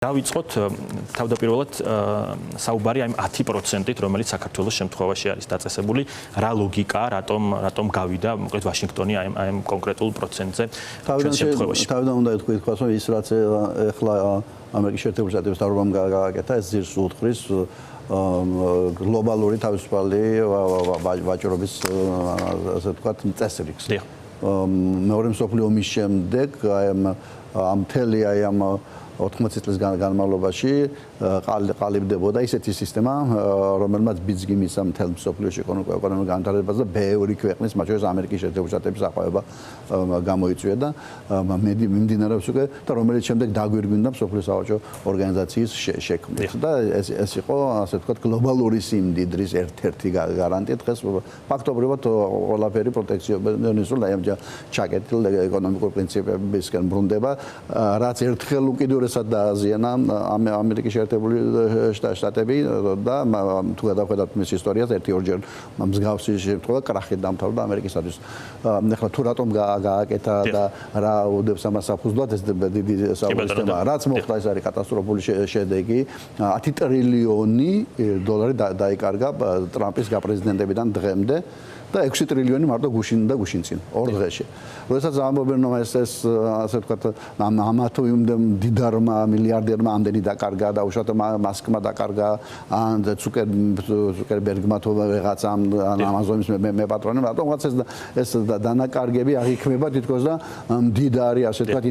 დავიწყოთ თავდაპირველად საუბარი ამ 10%-ით, რომელიც საქართველოს შემთხვევაში არის დაწესებული, რა ლოგიკა, რატომ გავიდა მოკლედ ვაშინგტონი ამ კონკრეტულ პროცენტზე ჩვენ შემთხვევაში. თავიდან უნდა ითქვით, რომ ის რაც ახლა ამერიკის შეერთებული შტატების მთავრობამ გააკეთა, ეს ძირს უთხრის გლობალური თავისუფალი ვაჭრობის ასე ვთქვათ წესრიგს. მეორე მსოფლიო ომის შემდეგ ამ მთელი ამ 80 წლის განმავლობაში ყალიბდებოდა ისეთი სისტემა, რომელმაც ბიძგი მისცა მთელ მსოფლიოში ეკონომიკურ განვითარებას და ბევრი ქვეყნის, მათ შორის ამერიკის შეერთებული შტატების აყვავება გამოიწვია და მიმდინარეობს უკვე და რომელიც შემდეგ დაგვირგვინდა მსოფლიო სავაჭრო ორგანიზაციის შექმნით და ეს იყო, ასე ვთქვათ, გლობალური სიმდიდრის ერთ-ერთი გარანტია. დღეს ფაქტობრივად ყველაფერი პროტექციონიზმის ჩაკეტილ ეკონომიკურ პრინციპებისკენ ბრუნდება, რაც ერთხელ უკიდურესად დააზიანა ამერიკის შეერთებული შტატები და თუ გადავხედავთ მის ისტორიას, ერთი-ორჯერ მსგავსი შემთხვევა კრახით დამთავრდა ამერიკისათვის. ახლა თუ რატომ გააკეთა და რა უდევს ამას საფუძვლად, ეს დიდი საუბრის თემაა. რაც მოხდა, ეს არის კატასტროფული შედეგი. 10 ტრილიონი დოლარი დაიკარგა ტრამპის გაპრეზიდენტებიდან დღემდე. და 6 ტრილიონი მარტო გუშინ და გუშინწინ ორ დღეში. როდესაც ამბობენ, რომ ეს ასე ვთქვათ, ამათო დიდარმა მილიარდერმა ამდენი დაკარგა და უშუალოდ მასკმა დაკარგა, ან ცუკერბერგმა თუ ვიღაცამ ამაზონის მეპატრონემ, რატომღაც ეს დანაკარგები აღიქმება თითქოს და მდიდარი ასე ვთქვათ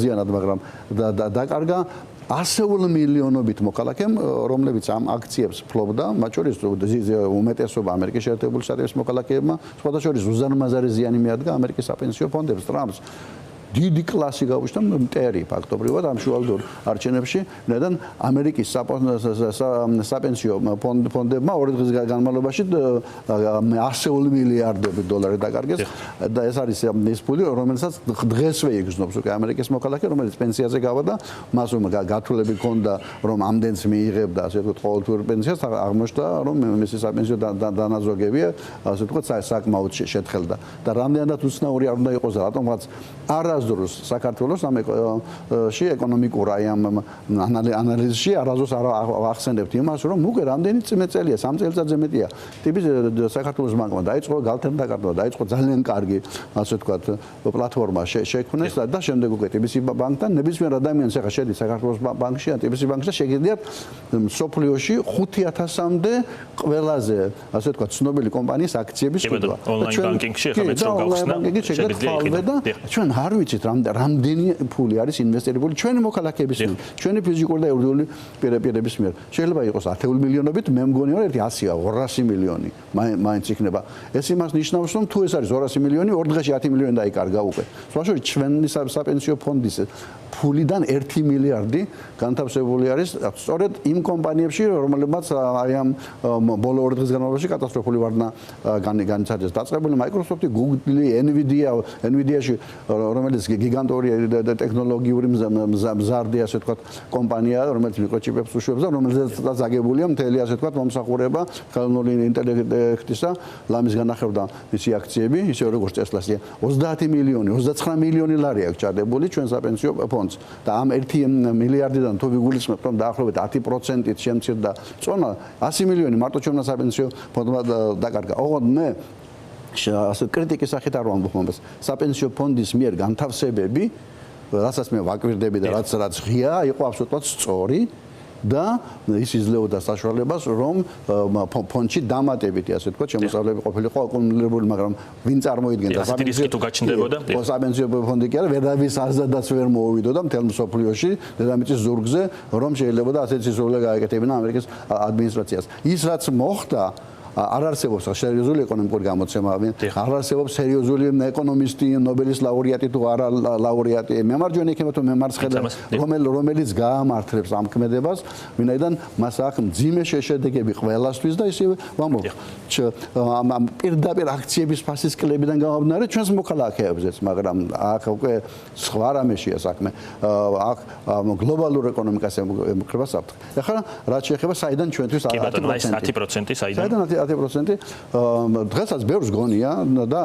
ზიანად, მაგრამ დაკარგა ასეულ მილიონობით მოქალაქემ, რომლებიც ამ აქციებს ფლობდა, მათ შორის უმეტესობა ამერიკის შეერთებული შტატების მოქალაქეებმა, სხვადასხვა უზარმაზარი ზიანი მიადგა ამერიკის საპენსიო ფონდებს, ტრამპს. დიდი კლასი გაუჩნდა მტერი ფაქტობრივად ამ შუალედურ არჩევნებში, ვინაიდან ამერიკის საპენსიო ფონდებმა ორი დღის განმავლობაში ასეული მილიარდები დოლარი დაკარგეს და ეს არის ის ფული, რომელსაც დღესვე იგრძნობს უკვე ამერიკის მოქალაქე, რომელიც პენსიაზე გავა და მას გათვლები ჰქონდა, რომ ამდენს მიიღებდა, ასე ვთქვათ, ყოველთვიურ პენსიას, აღმოჩნდა, რომ მისი საპენსიო დანაზოგებია, ასე ვთქვათ, საკმაოდ შეთხელდა და რამდენადაც უცნაური არ უნდა იყოს, რატომღაც არასდროს საქართველოს ამაში ეკონომიკურ აი ამ ანალიზში არასდროს არ ახსენებთ იმას, რომ უკვე რამდენი წელია, 3 წელიწადზე მეტია. ტიპის საქართველოს ბანკმა დაიწყო გალთერდაკარგვა, დაიწყო ძალიან კარგი, ასე ვთქვათ, პლატფორმა შექმნეს და შემდეგ უკვე ტიპის ბანკთან ნებისმიერ ადამიანს ახლა შედის საქართველოს ბანკში, ან ტიპის ბანკში და შეგიძლიათ სოფლიოში 5000-მდე ყველაზე, ასე ვთქვათ, ცნობილი კომპანიის აქციების ყიდვა. ონლაინ ბანკინგში ახლა მეც რომ გავხსნა, შეგიძლიათ და ჩვენ არ ვიცით რამდენი ფული არის ინვესტირებული ჩვენი მოქალაქეების მიერ, ჩვენი ფიზიკური და იურიდიული პირების მიერ. შეიძლება იყოს 10 მილიონობით, მე მგონი რომ 100-ია, 200 მილიონი მაინც იქნება. ეს იმას ნიშნავს, რომ თუ ეს არის 200 მილიონი, ორ დღეში 10 მილიონი დაიკარგა უკვე. სხვაშორის ჩვენი საპენსიო ფონდის ფულიდან 1 მილიარდი განთავსებული არის სწორედ იმ კომპანიებში, რომლებმაც აი ამ ბოლო ორ დღის განმავლობაში კატასტროფული ვარდნა განიცადეს. დაწყებული Microsoft, Google, Nvidia-ში, რომელიც გიგანტური ტექნოლოგიური მზარდი, ასე ვთქვათ, კომპანია, რომელიც მიკროჩიპებს უშვებს და რომელზეც აგებულია მთელი, ასე ვთქვათ, მომსახურება ხელოვნური ინტელექტისა, ლამის განახლდა მისი აქციები, ისე როგორც Tesla-ია. 30 მილიონი, 29 მილიონი ლარი აქვს ჩადებული ჩვენ საპენსიო ფონდს და ამ 1 მილიარდიდან თუ ვიგულისხმებთ, რომ დაახლოებით 10%-ით შემცირდა წონა, 100 მილიონი მარტო ჩვენმა საპენსიო ფონდმა დაკარგა. ოღონდ მე ასე კრიტიკის სახით არ ვამბობ მომას. საპენსიო ფონდის მიერ განთავსებები, რასაც მე ვაკვირდები და რაც ღია, იყო აბსოლუტურად სწორი და ის იძლეოდა საშუალებას, რომ ფონდში დამატებითი, ასე ვთქვათ, შემოსავლები ყოფილიყო აკუმულირებული, მაგრამ ვინ წარმოიდგენდა საპენსიო ფონდი კი არა, ვერავის აზადაც ვერ მოუვიდოდა მთელ მსოფლიოში დედამიწის ზურგზე, რომ შეიძლება და ასეთი სისულელე გააკეთებინა ამერიკის ადმინისტრაციას. ის რაც მოხდა, არ არსებობს სერიოზული ეკონომიკური გამოცემა, არ არსებობს სერიოზული ეკონომისტი, ნობელის ლაურეატი თუ არა ლაურეატი, მემარჯვენე იქნება თუ მემარცხენე, რომელიც გაამართლებს ამ ქმედებას, ვინაიდან მას აქვს მძიმე შედეგები ყველასთვის და ისე ვამბობ, ამ პირდაპირ აქციების ფასისკლებიდან გამომდინარე ჩვენს მოქალაქეებზეც, მაგრამ აქ უკვე სხვა რამეშია საქმე. აქ გლობალურ ეკონომიკას ემუქრება საფრთხე. ახლა რაც შეეხება საიდან ჩვენთვის 10%, საიდან 10%. დღესაც ბევრს გონია და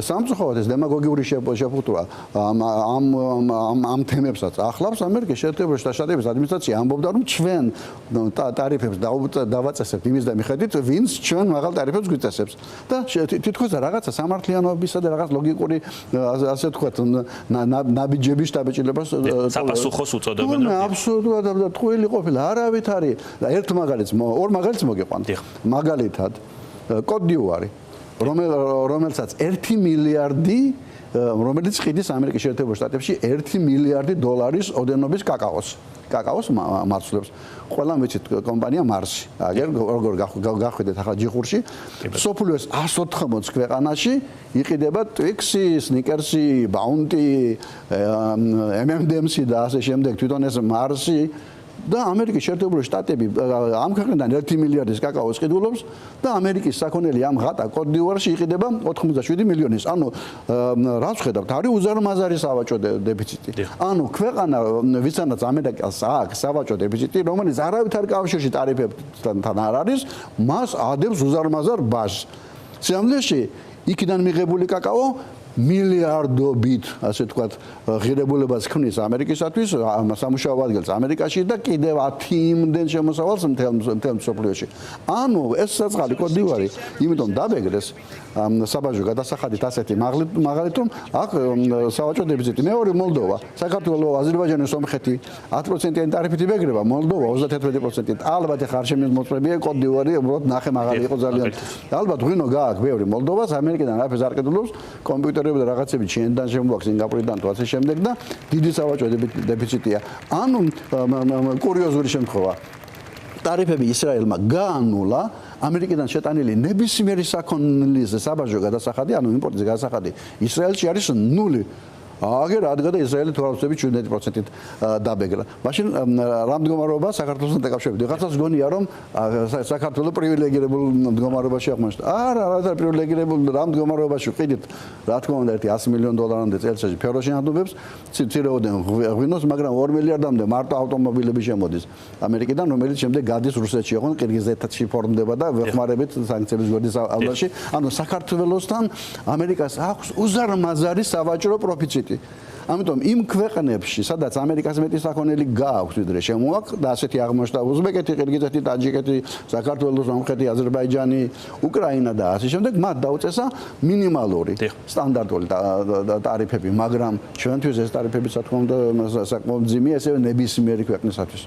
სამწუხაროდ ეს დემაგოგიური შეფუთვა ამ თემებსაც ახლავს ამერიკის შეერთებული შტატების ადმინისტრაცია ამბობდა რომ ჩვენ ტარიფებს დავაწესებთ იმის და მიხედვით ვინც ჩვენ მაღალ ტარიფებს გვიწესებს და თითქოს რაღაცა სამართლიანობისა და რაღაც ლოგიკური ასე ვთქვათ ნაბიჯების დაბეჭდილებას საპასუხოს უწოდებენ რომ აბსოლუტურად ტყუილი ყოფილა არავით არის და ერთ მაგალითს ორ მაგალითს მოგიყვანთ მაგალითად კოდ-დივუარი რომელსაც 1 მილიარდი რომელიც ყიდის ამერიკის შეერთებულ შტატებში 1 მილიარდი დოლარის ოდენობის კაკაოს მარცვლებს. ყველა მეცით კომპანია მარსი. აგერ როგორ გახვიდეთ ახლა ჯიხურში. სოფლიოს 180 ქვეყანაში იყიდება Twix-ი, Snickers-ი, Bounty, M&M's-ი და ასე შემდეგ თვითონ ეს მარსი და ამერიკის შეერთებული შტატები ამ ქვეყნიდან 1 მილიარდის კაკაოს ყიდულობს და ამერიკის საქონელი ამ ღატა კოდ-დივუარში იყიდება 87 მილიონის. ანუ რაც ხედავთ, არის უზარმაზარი სავაჭრო დეფიციტი. ანუ ქვეყანა ვისთანაც ამერიკას აქვს სავაჭრო დეფიციტი, რომელიც არავითარ კავშირში ტარიფებთან არ არის, მას ადებს უზარმაზარ ბაზს. სიამოვნებაში იქიდან მიღებული კაკაო მილიარდობით, ასე ვთქვათ, ღირებულებას ქმნის ამერიკისათვის, სამუშაო ადგილს ამერიკაში და კიდევ 10 იმდენ შემოსავალს მთელ მსოფლიოში. ანუ ეს საწყალი კოდ-დივუარი, იმიტომ დაბეგრეს საბაჟო გადასახადით ასეთი მაგალითად, რომ აქ სავაჭრო დეფიციტი. მეორე მოლდოვა, საქართველო, აზერბაიჯანი, სომხეთი 10%-იანი ტარიფით იბეგრება, მოლდოვა 31%-ით. ალბათ ახლა არ შემოწმებია კოდ-დივუარი, უბრალოდ ნახე მაგალი იყო ძალიან. ალბათ ღვინო გააქვს ბევრი მოლდოვას, ამერიკიდან არაფერს არ ყიდულობს, კომპიუტერი და რაღაცები ჩინეთიდან შემოაქვს, სინგაპურიდან თუ ასე შემდეგ და დიდი სავაჭრო დეფიციტია. ანუ კურიოზული შემთხვევა. ტარიფები ისრაელმა გაანულა ამერიკიდან შეტანილი ნებისმიერი საქონლის საბაჟო გადასახადი, ანუ იმპორტის გადასახადი ისრაელში არის 0. აგერ ადგა ისრაელი თვალსაჩინო 17%-ით დაბეგრა. მაშინ რა მდგომარეობა საქართველოსთან დაკავშირებით? ვიღაცას გონია რომ საქართველოს პრივილეგირებულ მდგომარეობაში აღმოჩნდა. არა, რა პრივილეგირებულ რა მდგომარეობაში ყიდით. რა თქმა უნდა, 100 მილიონ დოლარამდე წელიწადში ფეროში ნადობებს, ცირეოდენ ღვინოს, მაგრამ 2 მილიარდამდე მარტო ავტომობილები შემოდის ამერიკიდან, რომელიც შემდეგ გადის რუსეთში, ოღონდ ყირგიზეთში ფორმდება და ვეხმარებით სანქციების გვერდისავლაში. ანუ საქართველოსთან ამერიკას აქვს უზარმაზარი სავაჭრო პროფიცი. ამიტომ იმ ქვეყნებში, სადაც ამერიკას მეტი საქონელი გააქვს, ვიდრე შემოაქვს და ასეთი აღმოჩნდა უზბეკეთი, ყირგიზეთი, ტაჯიკეთი, საქართველო, სომხეთი, აზერბაიჯანი, უკრაინა და ასე შემდეგ, მათ დაუწესა მინიმალური სტანდარტული ტარიფები, მაგრამ ჩვენთვის ეს ტარიფები თქო უნდა საკმაოდ მძიმეა ესევე ნებისმიერი ქვეყნისათვის.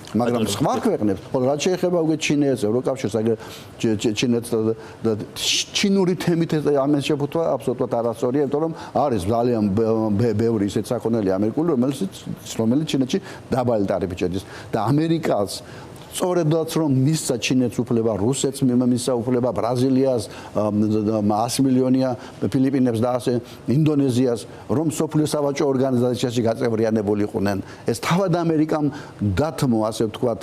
მაგრამ სხვა ქვეყნებს, ხოლო რაც შეეხება უკვე ჩინეთს, ევროკავშირს, აგერ ჩინეთს და ჩინური თემით ამას შეფუთვა აბსოლუტურად არასწორია, იმიტომ რომ არის ძალიან ბევრი ისეთ საქონელი ამერიკული, რომელიც ჩინეთში დაბალი ტარიფით შედის და ამერიკას სწორედაც რომ მისცა ჩინეთს უფლება, რუსეთს მისცა უფლება, ბრაზილიას 100 მილიონია, ფილიპინებს და ასე ინდონეზიას, რომ სოფლიო სავაჭრო ორგანიზაციაში გაწევრიანებულიყვნენ. ეს თავად ამერიკამ დათმო, ასე ვთქვათ,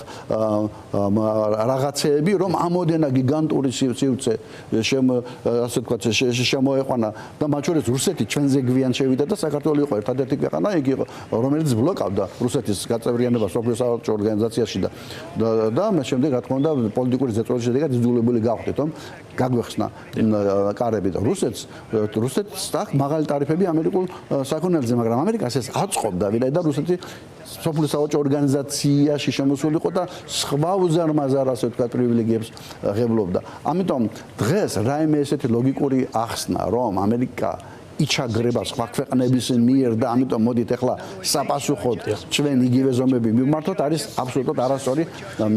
რაღაცეები, რომ ამოდენა გიგანტური სივრცე ასე ვთქვათ, შემოეყვანა და მათ შორის რუსეთი ჩვენზე გვიან შევიდა და საქართველო იყო ერთადერთი ქვეყანა, იგი იყო, რომელიც ბლოკავდა რუსეთის გაწევრიანებას სოფლიო სავაჭრო ორგანიზაციაში და მას შემდეგ რა თქმა უნდა პოლიტიკური ზეწოლის შედეგად იძულებული გავხდეთ რომ გაგვეხსნა კარები და რუსეთს აქ მაღალი ტარიფები ამერიკულ საქონელზე, მაგრამ ამერიკას ეს აწყობდა ვიდრე რუსეთი სოფლიო სავაჭრო ორგანიზაციაში შემოსულიყო და სხვა უზარმაზარ ასე ვთქვათ პრივილეგიებს ღებულობდა. ამიტომ დღეს რაიმე ესეთი ლოგიკური ახსნა რომ ამერიკა იჩაგრება სხვა ქვეყნების მიერ და ამიტომ მოდით ახლა საპასუხოდ ჩვენ იგივე ზომები მივმართოთ არის აბსოლუტურად არასწორი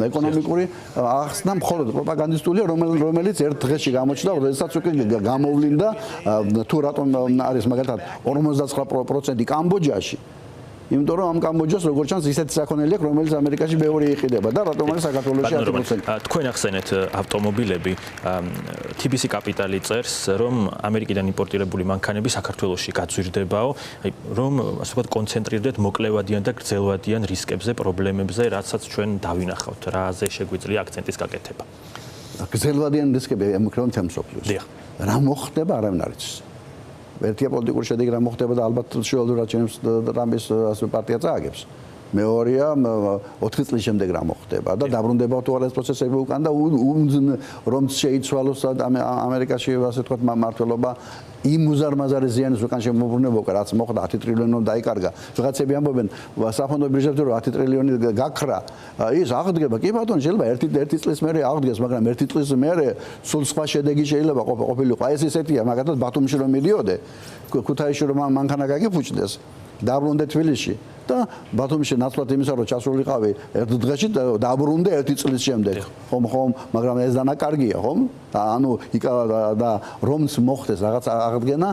ეკონომიკური ახსნა, მხოლოდ პროპაგანდისტულია, რომელიც ერთ დღეში გამოჩნდა, როდესაც უკვე გამოვლინდა თუ რატომ არის მაგალითად 59% კამბოჯაში. იმიტომ რომ ამ კამბოჯას როგორც ჩანს ისეთი საქონელი აქვს, რომელიც ამერიკაში ბევრი იყიდება და რატომ არის საქართველოში 10%. თქვენ ახსენეთ ავტომობილები, TBC კაპიტალი წერს, რომ ამერიკიდან იმპორტირებული მანქანები საქართველოში გაძვირდებაო, რომ ასე ვთქვათ კონცენტრირდეთ მოკლევადიან და გრძელვადიან რისკებზე, პრობლემებზე, რაცაც ჩვენ დავინახავთ, რაზე შეგვიძლია აქცენტის გაკეთება. გრძელვადიან რისკები ემუქრება მთელ მსოფლიოს. რა მოხდება, არავინ არ იცის. ერთია პოლიტიკური შედეგი რა მოხდება და ალბათ შევალდურად ჩემს ტრამპის პარტია წააგებს. მეორეა 4 წლის შემდეგ რა მოხდება და დაბრუნდება თუ არა ეს პროცესები უკან და რომ შეიცვალოს ამერიკაში ასე ვთქვათ მმართველობა იმ უზარმაზარი ზიანის უკან შემოbrunებო რაც მოხდა 10 ტრილიონი დაიკარგა ვიღაცები ამბობენ საფონდო ბიუჯეტზე რომ 10 ტრილიონი გაქრა ის აღდგება კი ბატონო შეიძლება ერთი წლის მერე აღდგეს მაგრამ ერთი წლის მერე სულ სხვა შედეგი შეიძლება ყოფილიყო ეს ესეთია მაგათაც ბათუმში რომ მიდიოდე ქუთაისში რომ მანქანა გაგიფუჭდეს დაბრუნდე თბილისში და ბათუმში ნაცვლად იმისა რომ ჩასულიყავი ერთ დღეში დაბრუნდე ერთი წლის შემდეგ ხომ მაგრამ ეს დანაკარგია ხომ ანუ და რომც მოხდეს რაღაც აღდგენა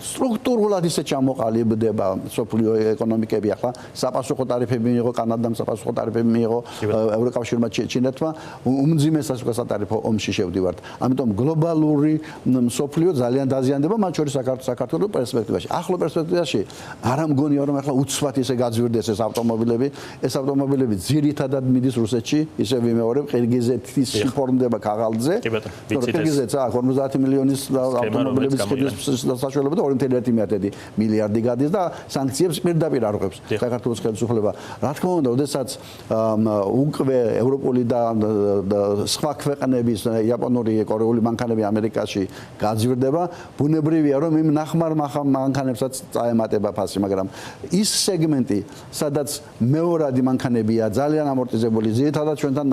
სტრუქტურულად ისე ჩამოყალიბდება სოფლიო ეკონომიკები ახლა საპასუხო ტარიფები მიიღო კანადამ საპასუხო ტარიფები მიიღო ევროკავშირმა ჩინეთმა უმძიმეს სატარიფო ომში შევდივართ ამიტომ გლობალური სოფლიო ძალიან დაზიანდება მათ შორის საქართველოს პერსპექტივაში ახლო პერსპექტივაში არ ამგონია რომ ახლა უცბად ისე გაძვირდეს ეს ავტომობილები ძირითადად მიდის რუსეთში ისე ვიმეორებ ყირგიზეთში ფორმდება ქაღალდზე ყირგიზეთს აქ 50 მილიონის ავტომობილების საშუალება და 2.1 მილიარდი გადის და სანქციებს პირდაპირ არღვევს საქართველოს ხელისუფლება. რა თქმა უნდა, ოდესაც უკვე ევროპული და სხვა ქვეყნების იაპონური, კორეული მანქანები ამერიკაში გაძვირდება, ბუნებრივია რომ იმ ნახმარ მანქანებსაც წაემატება ფასი, მაგრამ ის სეგმენტი, სადაც მეორადი მანქანებია, ძალიან ამორტიზებული, ძირითადად ჩვენთან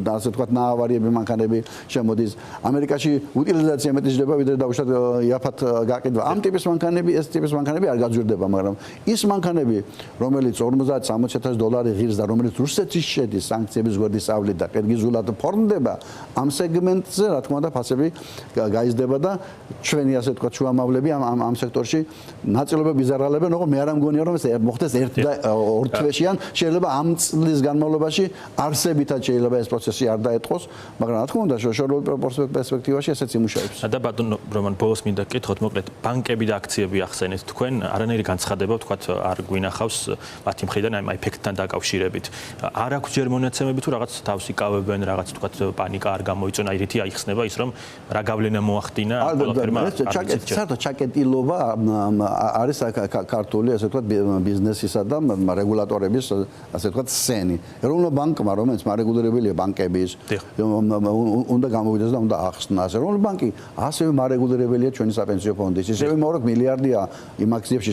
ასე ვთქვათ, ნაავარიები მანქანები შემოდის. ამერიკაში უტილიზაცია მეტი ჟდება, ვიდრე დაუშვათ იაფად გაყიდვა. ამ ტიპის მანქანები, ეს ტიპის მანქანები არ გაძვირდება, მაგრამ ის მანქანები, რომელიც 50-60,000 დოლარი ღირს და რომელიც რუსეთის შედის სანქციების გვერდის ავლით და ყირგიზულად ფორმდება, ამ სეგმენტზე, რა თქმა უნდა, ფასები გაიზრდება და ჩვენი ასე ვთქვათ, შუამავლები ამ სექტორში ნაწილობრივ იზარალებენ, ოღონდ მე არ ამგონია რომ ეს მოხდეს ერთ და ორ თვეში ან შეიძლება ამ წლის განმავლობაში არსებითად შეიძლება ეს პროცესი არ დაეტყოს, მაგრამ რა თქმა უნდა, შორეულ პერსპექტივაში ესეც იმუშავებს. და ბატონო რომან ბოლოს მინდა გკითხოთ, მოკლედ ბანკები და აქციები ახსენეთ თქვენ, არანაირი განცხადება ვთქვათ არ გვინახავს მათი მხრიდან აი ეფექტთან დაკავშირებით. არ აქვს ჯერ მონაცემები თუ რაღაც თავს იკავებენ, რაღაც ვთქვათ პანიკა არ გამოიწონა, აი რითი აიხსნება ის რომ რა გავლენა მოახდინა ყველაფერმა. საერთოდ ჩაკეტილობა არის ქართული ასე ვთქვათ ბიზნესისა და რეგულატორების ასე ვთქვათ სცენი. ეროვნულ ბანკმა რომელიც მარეგულირებელია ბანკების უნდა გამოვიდეს და უნდა ახსნას. ეროვნული ბანკი ასევე მარეგულირებელია ჩვენი საპენსიო ფონდის. ისევე მოროქ მილიარდია იმ აქციებში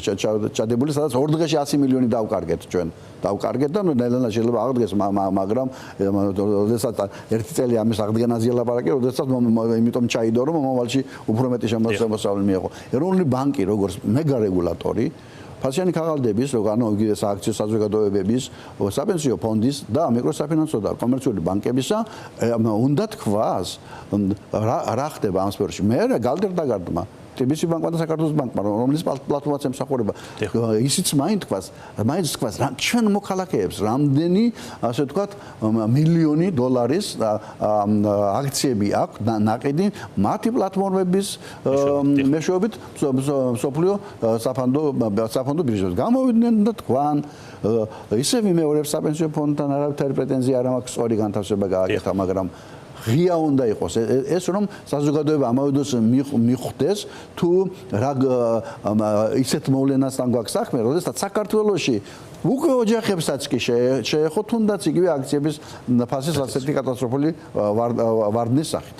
ჩადებული, სადაც ორ დღეში 100 მილიონი დავკარგეთ ჩვენ. დავკარგეთ და ნელ-ნელა შეიძლება აღდგეს, მაგრამ როდესაც ერთი წელი ამის აღდგენაზე ლაპარაკი, როდესაც იმიტომ ჩაიდო რომ მომავალში უფრო მეტი შემოსავალი მიიღო. ეროვნული ბანკი როგორც მეგა რეგულატორი ფასიანი ქაღალდების, ანუ იგივე სააქციო საზოგადოებების, საპენსიო ფონდის და მიკროსაფინანსო და კომერციული ბანკებისა უნდა თქვას რა ხდება ამ სფეროში. მე გალდერდაგარდმა TBC ბანკმა და საქართველოს ბანკმა, რომლის პლატფორმაც ემსახურება, ისიც მაინც თქვას, ჩვენ მოქალაქეებს რამდენი, ასე ვთქვათ, მილიონი დოლარის აქციები აქვს ნაყიდი მათი პლატფორმების მეშვეობით სოფლიო საფონდო ბირჟაზე. გამოვიდნენ და თქვან ისე ვიმეორებს საპენსიო ფონდთან არავითარი პრეტენზია არ მაქვს, სწორი განთავსება გააკეთა, მაგრამ ღია უნდა იყოს ეს რომ საზოგადოება ამავე დროს მიხვდეს თუ რა ისეთ მოვლენასთან გვაქვს საქმე, როდესაც საქართველოში უკვე ოჯახებსაც კი შეეხო თუნდაც იგივე აქციების ფასის ასეთი კატასტროფული ვარდნის სახით.